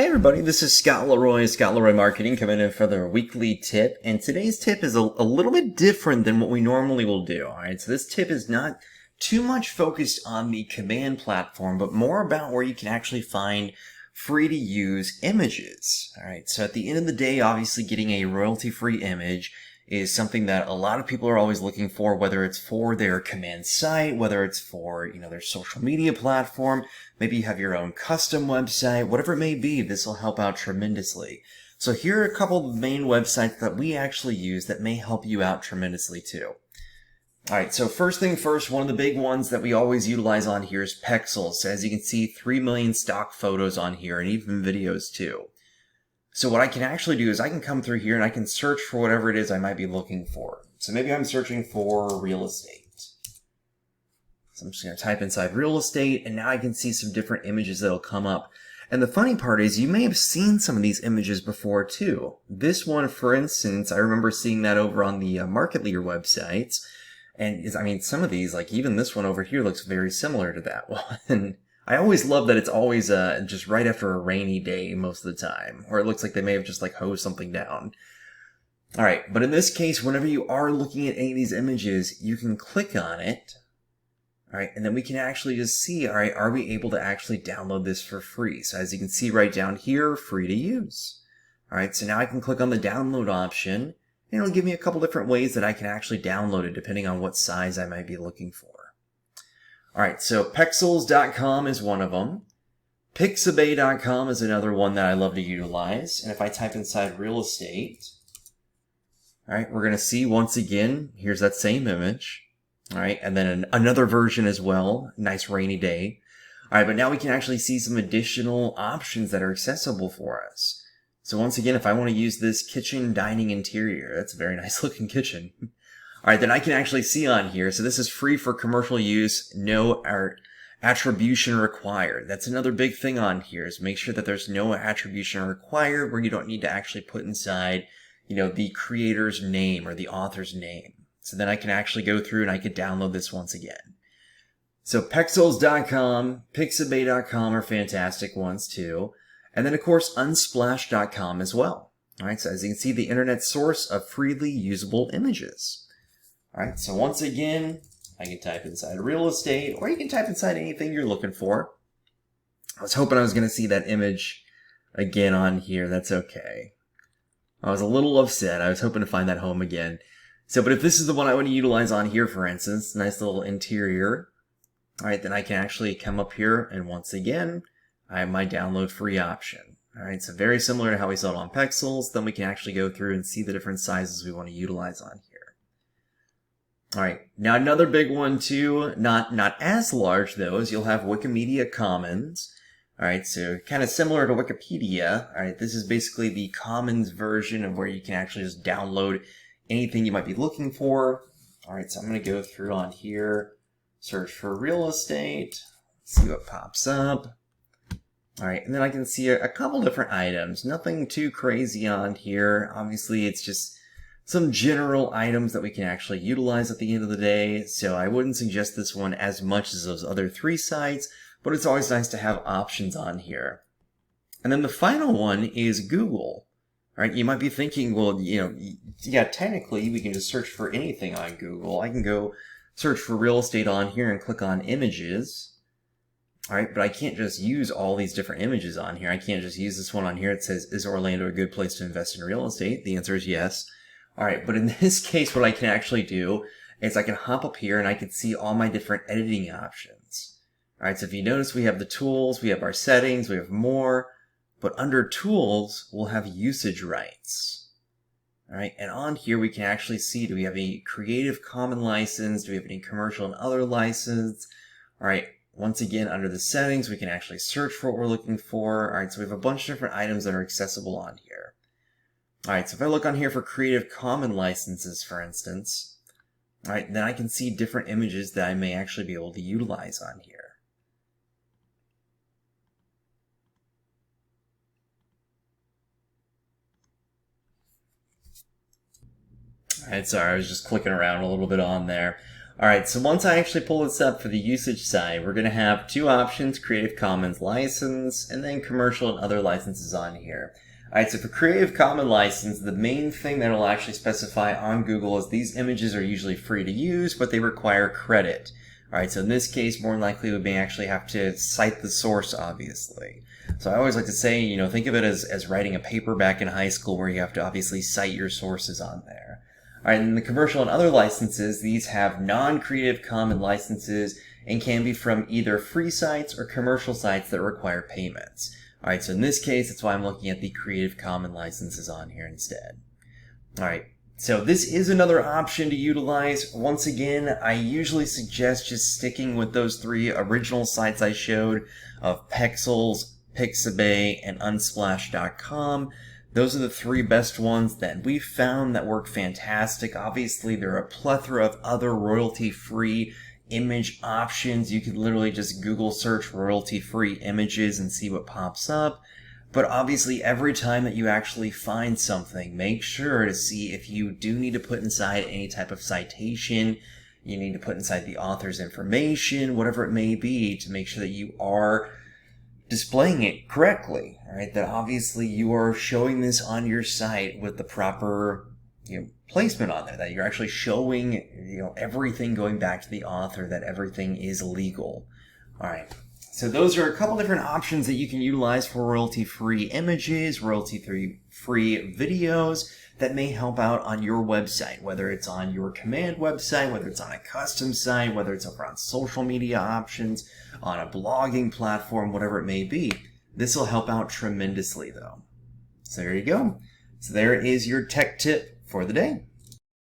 Hey everybody, this is Scott Leroy Marketing, coming in for their weekly tip. And today's tip is a little bit different than what we normally will do. Alright, so this tip is not too much focused on the command platform, but more about where you can actually find free to use images. Alright, so at the end of the day, obviously getting a royalty-free image is something that a lot of people are always looking for, whether it's for their command site, whether it's for, their social media platform, maybe you have your own custom website, whatever it may be, this will help out tremendously. So here are a couple of the main websites that we actually use that may help you out tremendously too. Alright, so first thing first, one of the big ones that we always utilize on here is Pexels. So as you can see, 3 million stock photos on here and even videos too. So what I can actually do is I can come through here and I can search for whatever it is I might be looking for. So maybe I'm searching for real estate. So I'm just going to type inside real estate, and now I can see some different images that'll come up. And the funny part is you may have seen some of these images before too. This one, for instance, I remember seeing that over on the Market Leader websites. And some of these, like even this one over here, looks very similar to that one. I always love that it's always just right after a rainy day most of the time, or it looks like they may have just like hosed something down. Alright, but in this case, whenever you are looking at any of these images, you can click on it, alright, and then we can actually just see, alright, are we able to actually download this for free? So as you can see right down here, free to use. Alright, so now I can click on the download option, and it'll give me a couple different ways that I can actually download it depending on what size I might be looking for. Alright, so Pexels.com is one of them. Pixabay.com is another one that I love to utilize. And if I type inside real estate, alright, we're going to see once again, here's that same image. Alright, and then another version as well. Nice rainy day. Alright, but now we can actually see some additional options that are accessible for us. So once again, if I want to use this kitchen dining interior, that's a very nice looking kitchen. Alright, then I can actually see on here, so this is free for commercial use, no attribution required. That's another big thing on here, is make sure that there's no attribution required where you don't need to actually put inside, the creator's name or the author's name. So then I can actually go through and I could download this once again. So Pexels.com, Pixabay.com are fantastic ones too. And then of course Unsplash.com as well. Alright, so as you can see, the internet source of freely usable images. Alright, so once again, I can type inside real estate, or you can type inside anything you're looking for. I was hoping I was going to see that image again on here. That's okay. I was a little upset. I was hoping to find that home again. So, but if this is the one I want to utilize on here, for instance, nice little interior. Alright, then I can actually come up here, and once again, I have my download free option. Alright, so very similar to how we saw it on Pexels. Then we can actually go through and see the different sizes we want to utilize on here. Alright, now another big one too, not as large though, is you'll have Wikimedia Commons. Alright, so kind of similar to Wikipedia. Alright, this is basically the Commons version of where you can actually just download anything you might be looking for. Alright, so I'm going to go through on here, search for real estate, see what pops up. Alright, and then I can see a couple different items. Nothing too crazy on here. Obviously, it's just some general items that we can actually utilize at the end of the day, so I wouldn't suggest this one as much as those other three sites, but it's always nice to have options on here. And then the final one is Google. Alright, you might be thinking, well, yeah, technically we can just search for anything on Google. I can go search for real estate on here and click on images. Alright, but I can't just use all these different images on here. I can't just use this one on here. It says, is Orlando a good place to invest in real estate? The answer is yes. Alright, but in this case, what I can actually do is I can hop up here and I can see all my different editing options. Alright, so if you notice, we have the tools, we have our settings, we have more, but under tools, we'll have usage rights. Alright, and on here we can actually see, do we have a Creative Commons license? Do we have any commercial and other license? Alright, once again, under the settings, we can actually search for what we're looking for. Alright, so we have a bunch of different items that are accessible on here. Alright, so if I look on here for Creative Commons licenses, for instance, alright, then I can see different images that I may actually be able to utilize on here. Alright, sorry, I was just clicking around a little bit on there. Alright, so once I actually pull this up for the usage side, we're going to have two options, Creative Commons license, and then commercial and other licenses on here. Alright, so for Creative Commons license, the main thing that it'll actually specify on Google is these images are usually free to use, but they require credit. Alright, so in this case, more than likely we may actually have to cite the source, obviously. So I always like to say, think of it as writing a paper back in high school where you have to obviously cite your sources on there. Alright, and the commercial and other licenses, these have non-Creative Commons licenses and can be from either free sites or commercial sites that require payments. Alright, so in this case, that's why I'm looking at the Creative Commons licenses on here instead. Alright, so this is another option to utilize. Once again, I usually suggest just sticking with those three original sites I showed of Pexels, Pixabay, and Unsplash.com. Those are the three best ones that we've found that work fantastic. Obviously, there are a plethora of other royalty-free image options. You could literally just Google search royalty-free images and see what pops up. But obviously, every time that you actually find something, make sure to see if you do need to put inside any type of citation. You need to put inside the author's information, whatever it may be, to make sure that you are displaying it correctly, right? That obviously you are showing this on your site with the proper, placement on there, that you're actually showing, everything going back to the author, that everything is legal. All right. So those are a couple different options that you can utilize for royalty-free images, royalty-free videos that may help out on your website, whether it's on your command website, whether it's on a custom site, whether it's over on social media options, on a blogging platform, whatever it may be. This will help out tremendously though. So there you go. So there is your tech tip for the day.